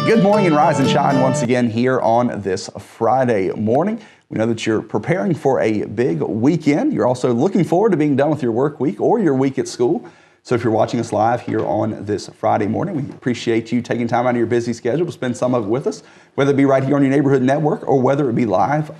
Good morning and rise and shine once again here on this Friday morning. We know that you're preparing for a big weekend. You're also looking forward to being done with your work week or your week at school. So if you're watching us live here on this Friday morning, we appreciate you taking time out of your busy schedule to spend some of it with us, whether it be right here on your neighborhood network or whether it be live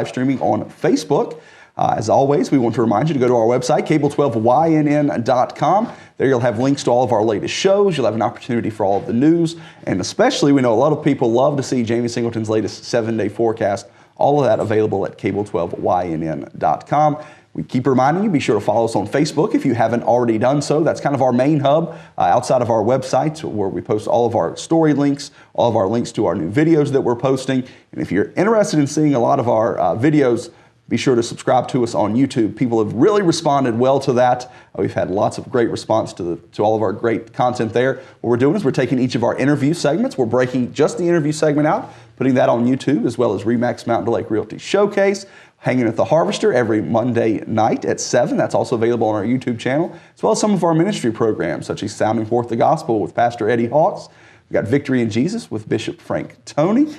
streaming on Facebook. As always, we want to remind you to go to our website, cable12ynn.com. There you'll have links to all of our latest shows. You'll have an opportunity for all of the news. And especially, we know a lot of people love to see Jamey Singleton's latest 7-day forecast. All of that available at cable12ynn.com. We keep reminding you, be sure to follow us on Facebook if you haven't already done so. That's kind of our main hub outside of our website where we post all of our story links, all of our links to our new videos that we're posting. And if you're interested in seeing a lot of our videos, be sure to subscribe to us on YouTube. People have really responded well to that. We've had lots of great response to all of our great content there. What we're doing is we're taking each of our interview segments. We're breaking just the interview segment out, putting that on YouTube, as well as RE/MAX Mountain to Lake Realty Showcase, Hanging at the Harvester every Monday night at 7. That's also available on our YouTube channel, as well as some of our ministry programs, such as Sounding Forth the Gospel with Pastor Eddie Hawks. We've got Victory in Jesus with Bishop Frank Toney.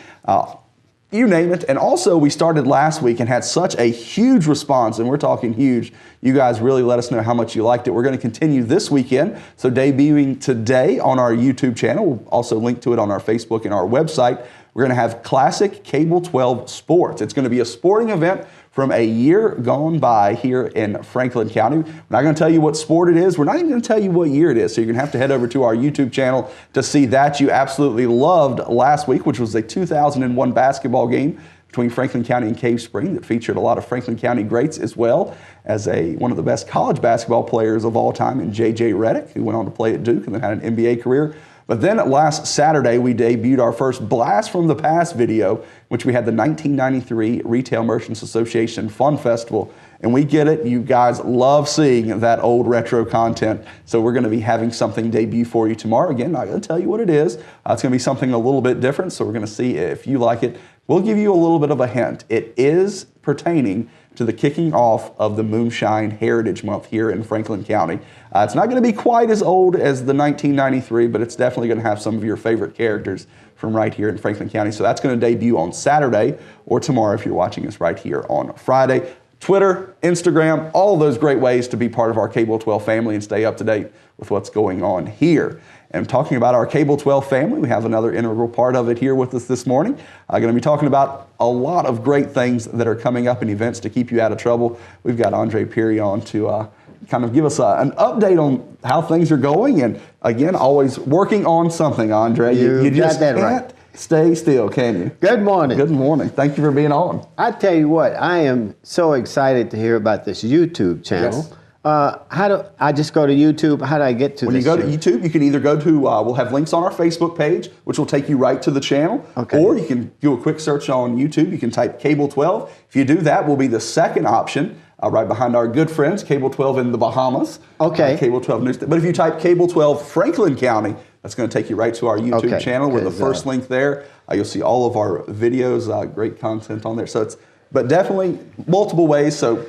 You name it. And also, we started last week and had such a huge response, and we're talking huge. You guys really let us know how much you liked it. We're going to continue this weekend. So debuting today on our YouTube channel, we'll also link to it on our Facebook and our website. We're going to have Classic Cable 12 Sports. It's going to be a sporting event from a year gone by here in Franklin County. We're not going to tell you what sport it is. We're not even going to tell you what year it is. So you're going to have to head over to our YouTube channel to see that. You absolutely loved last week, which was a 2001 basketball game between Franklin County and Cave Spring that featured a lot of Franklin County greats, as well as one of the best college basketball players of all time in J.J. Redick, who went on to play at Duke and then had an NBA career. But then last Saturday, we debuted our first Blast from the Past video, which we had the 1993 Retail Merchants Association Fun Festival. And we get it. You guys love seeing that old retro content. So we're going to be having something debut for you tomorrow. Again, not going to tell you what it is. It's going to be something a little bit different. So we're going to see if you like it. We'll give you a little bit of a hint. It is pertaining to the kicking off of the Moonshine Heritage Month here in Franklin County. It's not going to be quite as old as the 1993, but it's definitely going to have some of your favorite characters from right here in Franklin County. So that's going to debut on Saturday or tomorrow if you're watching us right here on Friday. Twitter, Instagram, all of those great ways to be part of our Cable 12 family and stay up to date with what's going on here. And talking about our Cable 12 family, we have another integral part of it here with us this morning. I'm going to be talking about a lot of great things that are coming up in events to keep you out of trouble. We've got Andre Peery on to kind of give us an update on how things are going. And again, always working on something, Andre. You just can't stay still, can you? Good morning. Good morning. Thank you for being on. I tell you what, I am so excited to hear about this YouTube channel. Yes. How do I just go to YouTube? How do I get to When this? you go to YouTube, you can either go to, we'll have links on our Facebook page, which will take you right to the channel. Okay. Or you can do a quick search on YouTube. You can type Cable 12. If you do that, will be the second option, right behind our good friends, Cable 12 in the Bahamas. Okay. Cable 12 News. But if you type Cable 12 Franklin County, that's going to take you right to our YouTube channel. We're the first link there. You'll see all of our videos, great content on there. So but definitely multiple ways. So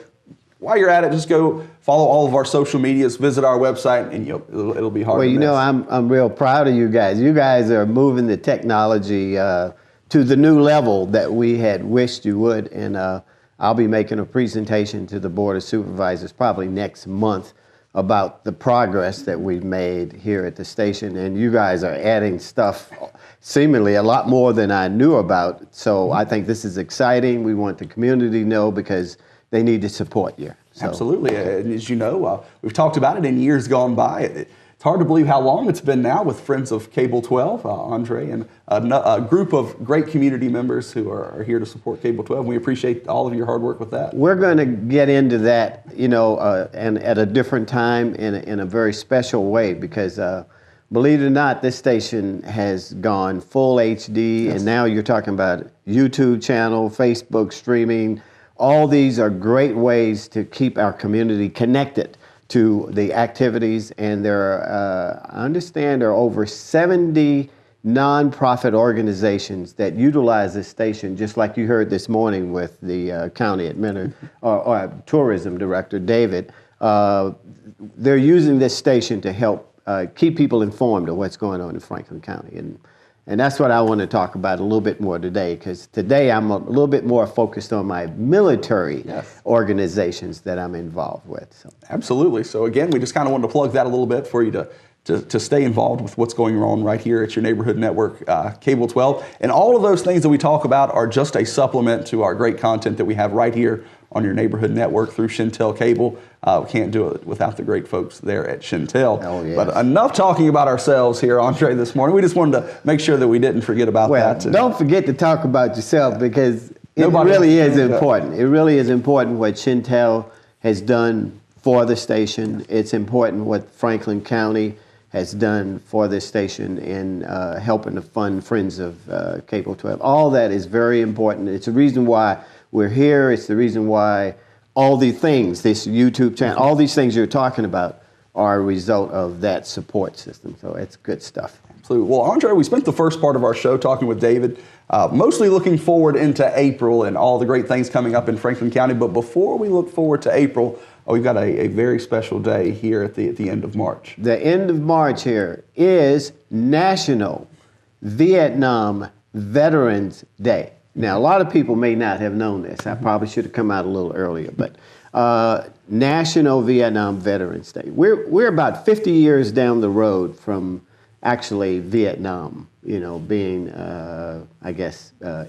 while you're at it, just go follow all of our social medias, visit our website, and it'll be hard to miss. Well, you know, I'm real proud of you guys. You guys are moving the technology to the new level that we had wished you would. And I'll be making a presentation to the Board of Supervisors probably next month about the progress that we've made here at the station. And you guys are adding stuff seemingly a lot more than I knew about. So I think this is exciting. We want the community to know because they need to support you. So. Absolutely. And as you know, we've talked about it in years gone by. It's hard to believe how long it's been now with Friends of Cable 12, Andre, and a group of great community members who are here to support Cable 12. We appreciate all of your hard work with that. We're going to get into that, you know, and at a different time in a very special way because believe it or not, this station has gone full HD, yes. And now you're talking about YouTube channel, Facebook streaming. All these are great ways to keep our community connected to the activities, and there are, I understand there are over 70 nonprofit organizations that utilize this station, just like you heard this morning with the county or tourism director, David. They're using this station to help keep people informed of what's going on in Franklin County. And that's what I want to talk about a little bit more today, because today I'm a little bit more focused on my military organizations that I'm involved with. So. Absolutely. So again, we just kind of wanted to plug that a little bit for you to stay involved with what's going on right here at your neighborhood network, Cable 12. And all of those things that we talk about are just a supplement to our great content that we have right here on your neighborhood network through Shintel Cable. We can't do it without the great folks there at Shintel. Oh, yes. But enough talking about ourselves here, Andre, this morning. We just wanted to make sure that we didn't forget about that. Don't forget to talk about yourself, because it really is important. It really is important what Shintel has done for the station. It's important what Franklin County has done for this station in helping to fund Friends of Cable 12. All that is very important. It's the reason why we're here. It's the reason why all these things, this YouTube channel, all these things you're talking about are a result of that support system. So it's good stuff. Absolutely. Well, Andre, we spent the first part of our show talking with David, mostly looking forward into April and all the great things coming up in Franklin County. But before we look forward to April, we've got a very special day here at the end of March. The end of March here is National Vietnam Veterans Day. Now, a lot of people may not have known this. I probably should have come out a little earlier, but National Vietnam Veterans Day. We're about 50 years down the road from actually Vietnam, being,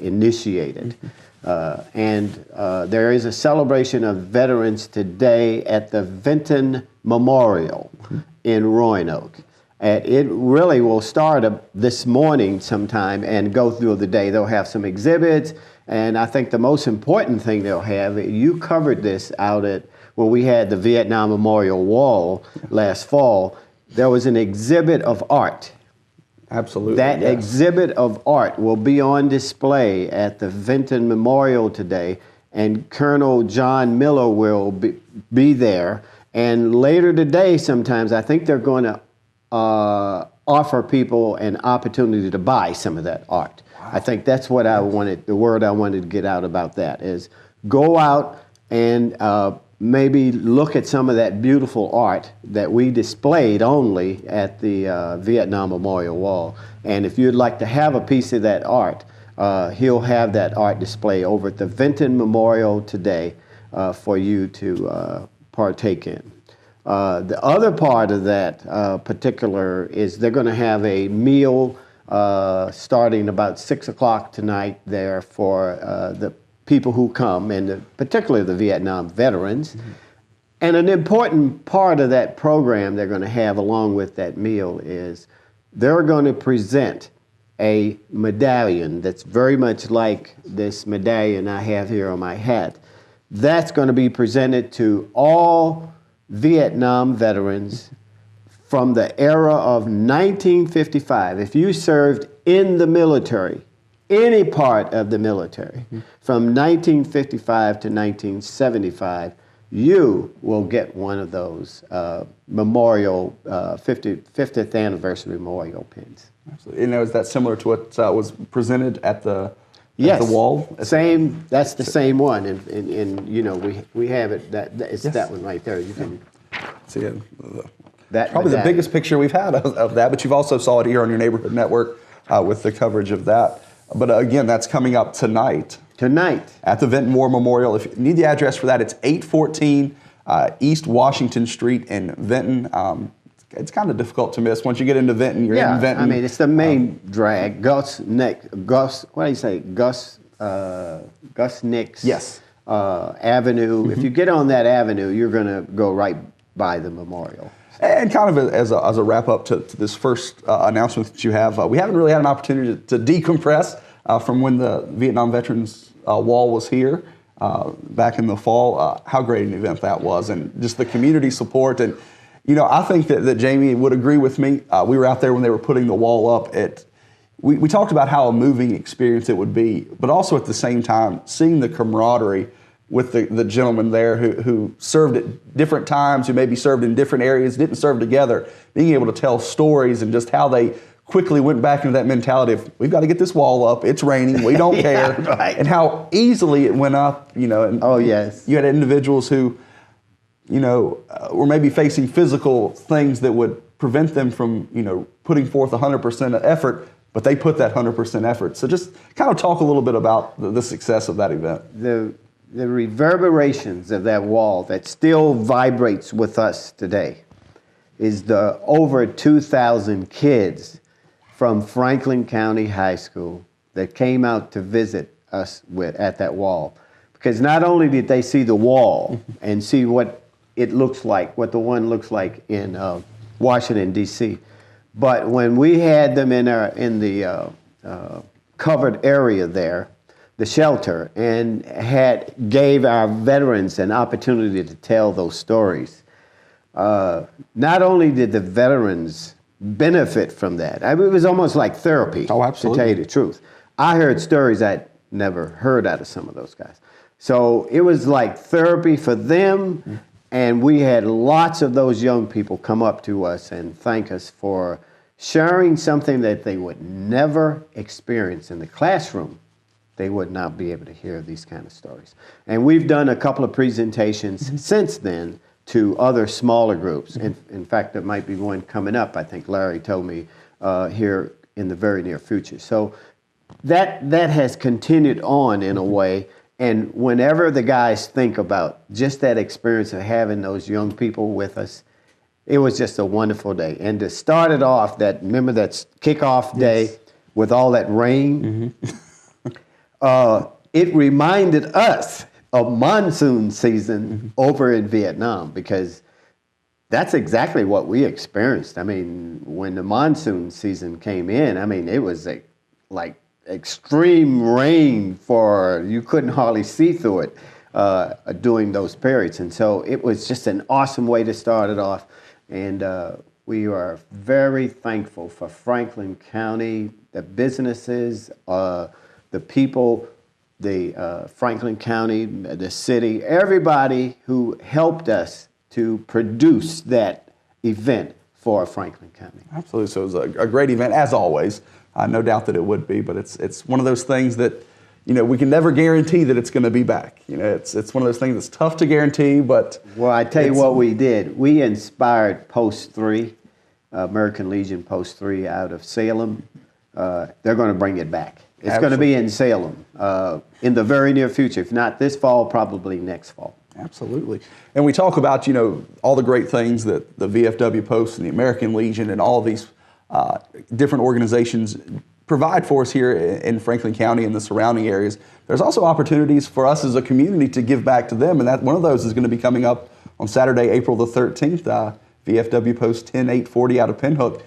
initiated. And there is a celebration of veterans today at the Vinton Memorial in Roanoke. And it really will start this morning sometime and go through the day. They'll have some exhibits, and I think the most important thing they'll have, you covered this out at when we had the Vietnam Memorial Wall last fall, there was an exhibit of art. Absolutely. That exhibit of art will be on display at the Vinton Memorial today, and Colonel John Miller will be there. And later today, sometimes, I think they're going to offer people an opportunity to buy some of that art. Wow. I think that's what I wanted, the word I wanted to get out about that is go out and maybe look at some of that beautiful art that we displayed only at the Vietnam Memorial Wall. And if you'd like to have a piece of that art, he'll have that art display over at the Vinton Memorial today for you to partake in. The other part of that particular is they're going to have a meal starting about 6 o'clock tonight there for the people who come, and particularly the Vietnam veterans. Mm-hmm. And an important part of that program they're going to have along with that meal is they're going to present a medallion that's very much like this medallion I have here on my hat. That's going to be presented to all Vietnam veterans from the era of 1955. If you served in the military, any part of the military, from 1955 to 1975, you will get one of those memorial 50th anniversary memorial pins. Absolutely. And is that similar to what was presented at the wall? Same. That's the same one, and we have it. It's that one right there. You can see it. Probably the biggest picture we've had of that, but you've also saw it here on your neighborhood network with the coverage of that. But again, that's coming up tonight. Tonight. At the Vinton War Memorial. If you need the address for that, it's 814 East Washington Street in Vinton. It's kind of difficult to miss. Once you get into Vinton, you're in Vinton. I mean, it's the main drag. Gus Nix yes. Avenue. Mm-hmm. If you get on that avenue, you're going to go right by the memorial. And kind of as a wrap up to this first announcement that you have, we haven't really had an opportunity to decompress from when the Vietnam Veterans Wall was here back in the fall. How great an event that was, and just the community support. And I think that Jamey would agree with me. We were out there when they were putting the wall up. We talked about how a moving experience it would be, but also at the same time seeing the camaraderie with the gentlemen there who served at different times, who maybe served in different areas, didn't serve together, being able to tell stories and just how they quickly went back into that mentality of, we've got to get this wall up, it's raining, we don't care, right. And how easily it went up, And oh, yes. You had individuals who, were maybe facing physical things that would prevent them from, putting forth 100% of effort, but they put that 100% effort. So just kind of talk a little bit about the success of that event. The reverberations of that wall that still vibrates with us today is the over 2,000 kids from Franklin County High School that came out to visit us at that wall. Because not only did they see the wall and see what it looks like, what the one looks like in Washington, D.C., but when we had them in the covered area there, the shelter, and gave our veterans an opportunity to tell those stories, not only did the veterans benefit from that, I mean, it was almost like therapy, oh, absolutely, to tell you the truth. I heard stories I'd never heard out of some of those guys. So it was like therapy for them, and we had lots of those young people come up to us and thank us for sharing something that they would never experience in the classroom. They would not be able to hear these kind of stories. And we've done a couple of presentations since then to other smaller groups. In fact, there might be one coming up, I think Larry told me, here in the very near future. So that has continued on in a way. And whenever the guys think about just that experience of having those young people with us, it was just a wonderful day. And to start it off, remember that kickoff day with all that rain? It reminded us of monsoon season over in Vietnam, because that's exactly what we experienced. I mean, when the monsoon season came in, I mean, it was like extreme rain you couldn't hardly see through it during those periods. And so it was just an awesome way to start it off. And we are very thankful for Franklin County, the businesses, the people, the Franklin County, the city, everybody who helped us to produce that event for Franklin County. Absolutely. So it was a great event, as always. No doubt that it would be, but it's one of those things that, you know, we can never guarantee that it's going to be back. You know, it's one of those things that's tough to guarantee, but... Well, I tell you what we did. We inspired Post 3, American Legion Post 3 out of Salem. They're going to bring it back. It's going to be in Salem in the very near future. If not this fall, probably next fall. Absolutely. And we talk about, you know, all the great things that the VFW Post and the American Legion and all of these different organizations provide for us here in Franklin County and the surrounding areas. There's also opportunities for us as a community to give back to them, and one of those is going to be coming up on Saturday, April the 13th, VFW Post 10840 out of Pinhook.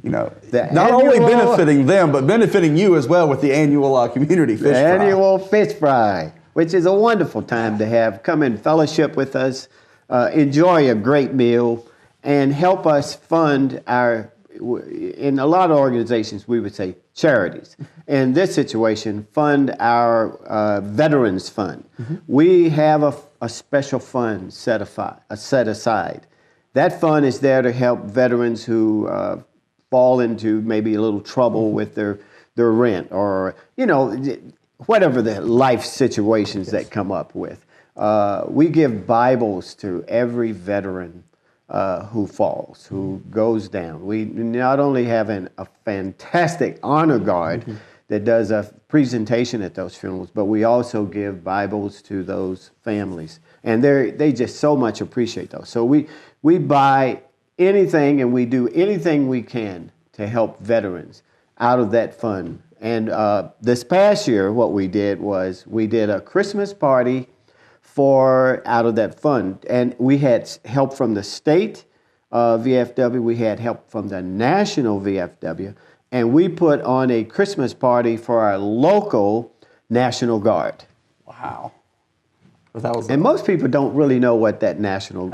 You know, not only benefiting them, but benefiting you as well with the annual community fish fry. Annual fish fry, which is a wonderful time to have. Come and fellowship with us, enjoy a great meal, and help us fund in a lot of organizations, we would say charities. In this situation, fund our Veterans Fund. We have a special fund set aside. That fund is there to help veterans who fall into maybe a little trouble with their rent, or, you know, whatever the life situations that come up with. We give Bibles to every veteran who falls, who goes down. We not only have a fantastic honor guard that does a presentation at those funerals, but we also give Bibles to those families. And they just so much appreciate those. So we buy anything and we do anything we can to help veterans out of that fund. And this past year, what we did was we did a Christmas party out of that fund. And we had help from the state VFW, we had help from the national VFW, and we put on a Christmas party for our local National Guard. Wow. And most people don't really know what that National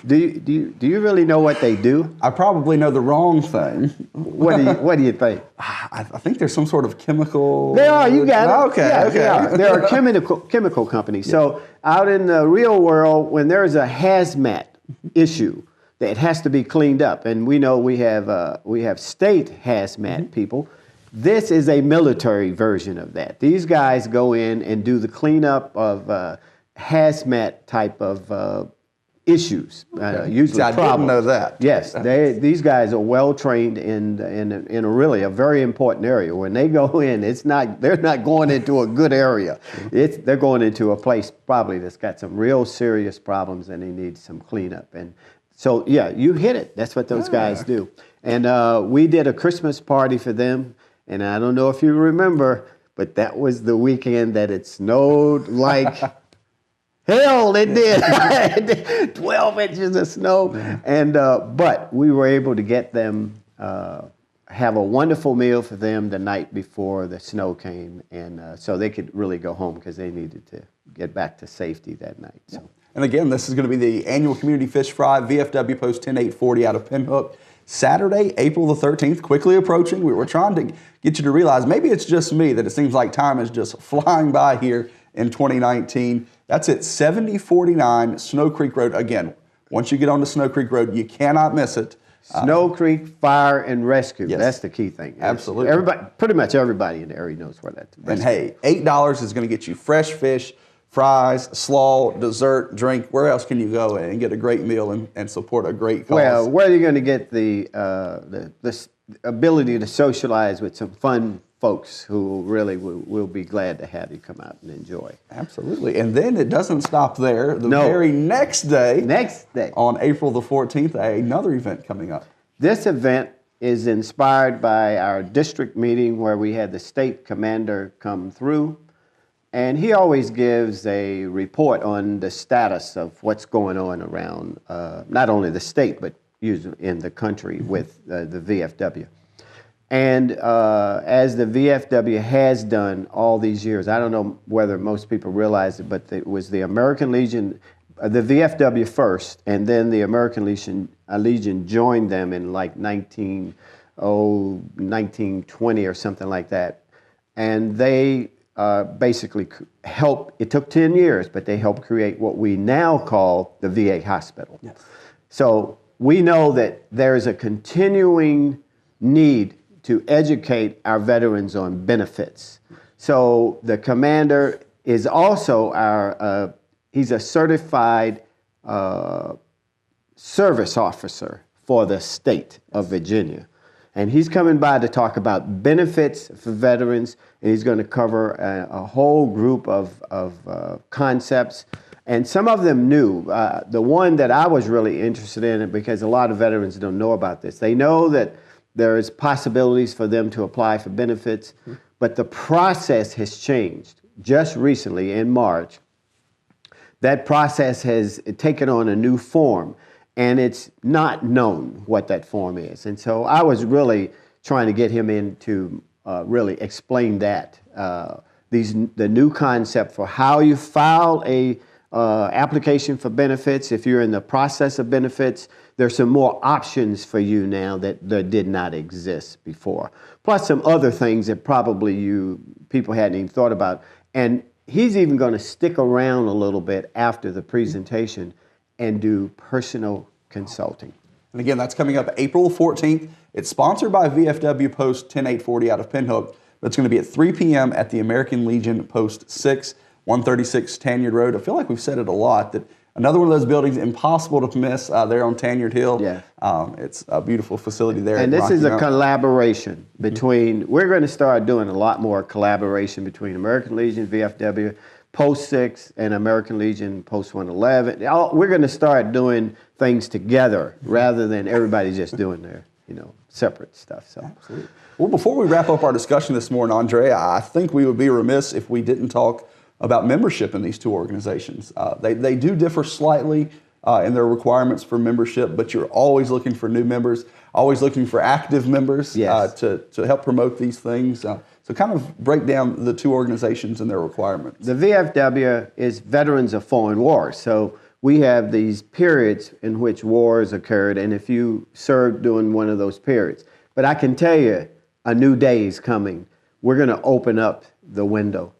do you really know what they do? I probably know the wrong thing. What do you think? I think there's some sort of chemical. There are. You got it. Okay. Yeah, Okay. There are chemical companies. Yeah. So out in the real world, when there's a hazmat issue that has to be cleaned up, and we know we have state hazmat people. This is a military version of that. These guys go in and do the cleanup of hazmat type of issues, usually I problems. didn't know that. Yes, these guys are well trained in a really a very important area. When they go in, they're not going into a good area. They're going into a place probably that's got some real serious problems and they need some cleanup. And so, yeah, you hit it. That's what those guys do. And we did a Christmas party for them. And I don't know if you remember, but that was the weekend that it snowed like hell. It did. 12 inches of snow. And but we were able to get them, have a wonderful meal for them the night before the snow came. And so they could really go home because they needed to get back to safety that night. So. And again, this is going to be the annual Community Fish Fry, VFW Post 10840 out of Pinhook. Saturday, April the 13th, quickly approaching. We were trying to get you to realize, maybe it's just me, that it seems like time is just flying by here in 2019. That's at 7049 Snow Creek Road. Again, once you get onto Snow Creek Road, you cannot miss it. Snow Creek Fire and Rescue. Yes. That's the key thing. Absolutely. Everybody, pretty much everybody in the area knows where that's. And hey, $8 is going to get you fresh fish, fries, slaw, dessert, drink. Where else can you go and get a great meal and support a great cause? Well, where are you going to get the ability to socialize with some fun folks who really will be glad to have you come out and enjoy? Absolutely. And then it doesn't stop there. The very next day, on April the 14th, another event coming up. This event is inspired by our district meeting where we had the state commander come through. And he always gives a report on the status of what's going on around not only the state, but usually in the country with the VFW. And as the VFW has done all these years, I don't know whether most people realize it, but it was the American Legion, the VFW first, and then the American Legion joined them in like 1920 or something like that. And they basically helped, it took 10 years, but they helped create what we now call the VA hospital. Yes. So we know that there is a continuing need to educate our veterans on benefits. So the commander is also he's a certified service officer for the state of Virginia. And he's coming by to talk about benefits for veterans, and he's going to cover a whole group of concepts, and some of them new. The one that I was really interested in, because a lot of veterans don't know about this. They know that there's possibilities for them to apply for benefits, but the process has changed. Just recently, in March, that process has taken on a new form. And it's not known what that form is. And so I was really trying to get him in to really explain that. The new concept for how you file a application for benefits. If you're in the process of benefits, there's some more options for you now that did not exist before. Plus some other things that probably people hadn't even thought about. And he's even going to stick around a little bit after the presentation and do personal consulting. And again, that's coming up April 14th. It's sponsored by VFW Post 10840 out of Pinhook. But it's going to be at 3 p.m. at the American Legion Post 6, 136 Tanyard Road. I feel like we've said it a lot, that another one of those buildings impossible to miss there on Tanyard Hill. Yeah. It's a beautiful facility there. And this is a collaboration between, we're going to start doing a lot more collaboration between American Legion, VFW, Post 6 and American Legion Post 111. We're going to start doing things together rather than everybody just doing their, separate stuff. So. Absolutely. Well, before we wrap up our discussion this morning, Andre, I think we would be remiss if we didn't talk about membership in these two organizations. They do differ slightly in their requirements for membership, but you're always looking for new members, always looking for active members to help promote these things. So kind of break down the two organizations and their requirements. The VFW is Veterans of Foreign Wars. So we have these periods in which wars occurred, and if you served during one of those periods. But I can tell you, a new day is coming. We're going to open up the window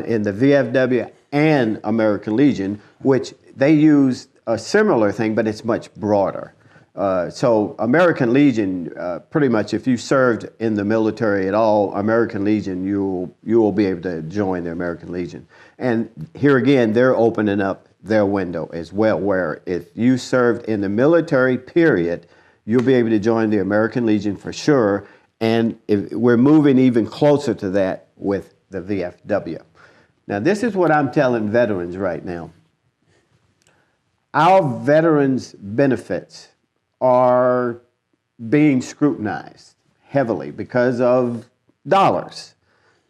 in the VFW and American Legion, which they use a similar thing, but it's much broader. So American Legion, pretty much if you served in the military at all, American Legion, you will be able to join the American Legion. And here again, they're opening up their window as well, where if you served in the military period, you'll be able to join the American Legion for sure. And we're moving even closer to that with the VFW. Now, this is what I'm telling veterans right now. Our veterans' benefits are being scrutinized heavily because of dollars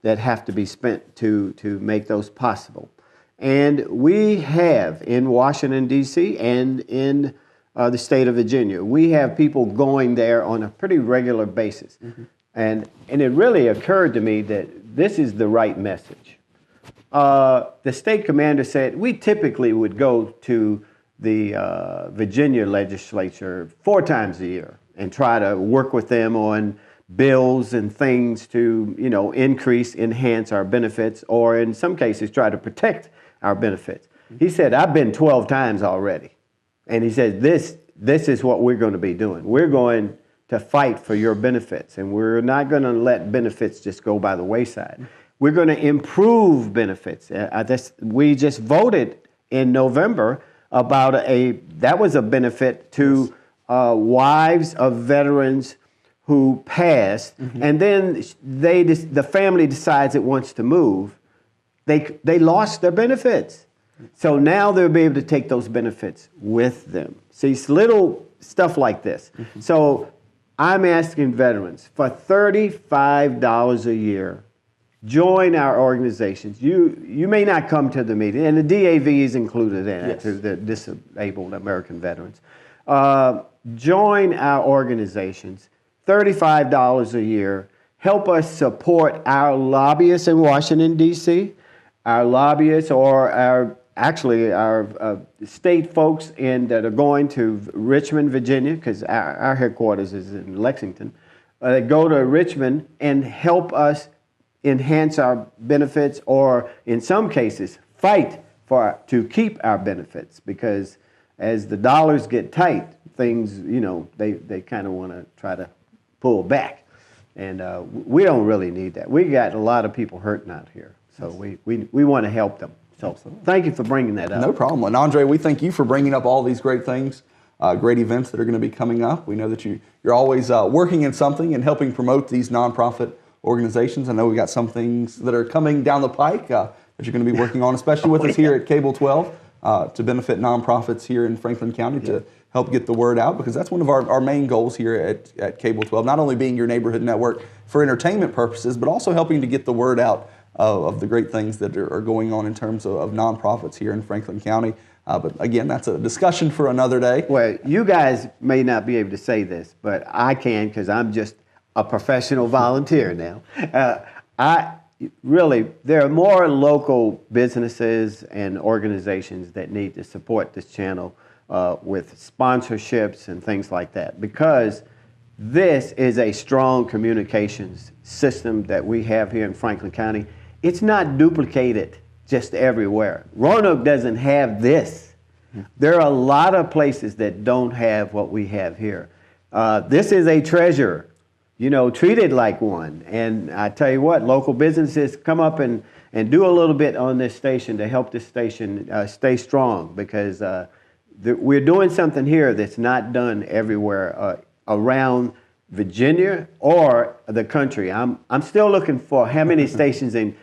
that have to be spent to make those possible. And we have in Washington, D.C. and in the state of Virginia, we have people going there on a pretty regular basis. Mm-hmm. And it really occurred to me that this is the right message. The state commander said we typically would go to the Virginia legislature 4 times a year and try to work with them on bills and things to, increase, enhance our benefits, or in some cases try to protect our benefits. He said, I've been 12 times already. And he said, this is what we're going to be doing. We're going to fight for your benefits, and we're not going to let benefits just go by the wayside. We're going to improve benefits. We just voted in November about that was a benefit to wives of veterans who passed, mm-hmm. and then the family decides it wants to move. They lost their benefits. So now they'll be able to take those benefits with them. See, it's little stuff like this. Mm-hmm. So I'm asking veterans for $35 a year, join our organizations. You may not come to the meeting, and the DAV is included in it, yes. The Disabled American Veterans. Join our organizations, $35 a year. Help us support our lobbyists in Washington, D.C., our lobbyists or our state folks that are going to Richmond, Virginia, because our headquarters is in Lexington. Go to Richmond and help us enhance our benefits, or in some cases, fight to keep our benefits, because as the dollars get tight, things, they kind of want to try to pull back. And we don't really need that. We got a lot of people hurting out here, so we want to help them. So thank you for bringing that up. No problem. And Andre, we thank you for bringing up all these great things, great events that are going to be coming up. We know that you're always working in something and helping promote these nonprofit organizations. I know we got some things that are coming down the pike that you're going to be working on, especially with us here at Cable 12, to benefit nonprofits here in Franklin County to help get the word out, because that's one of our main goals here at Cable 12, not only being your neighborhood network for entertainment purposes, but also helping to get the word out of the great things that are going on in terms of nonprofits here in Franklin County. But again, that's a discussion for another day. Well, you guys may not be able to say this, but I can, because I'm just a professional volunteer now. There are more local businesses and organizations that need to support this channel with sponsorships and things like that, because this is a strong communications system that we have here in Franklin County. It's not duplicated just everywhere. Roanoke doesn't have this. There are a lot of places that don't have what we have here. This is a treasure, treat it like one. And I tell you what, local businesses come up and do a little bit on this station to help this station stay strong, because we're doing something here that's not done everywhere around Virginia or the country. I'm still looking for how many stations in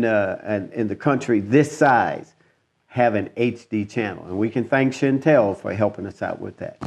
the country this size have an HD channel, and we can thank Chantel for helping us out with that.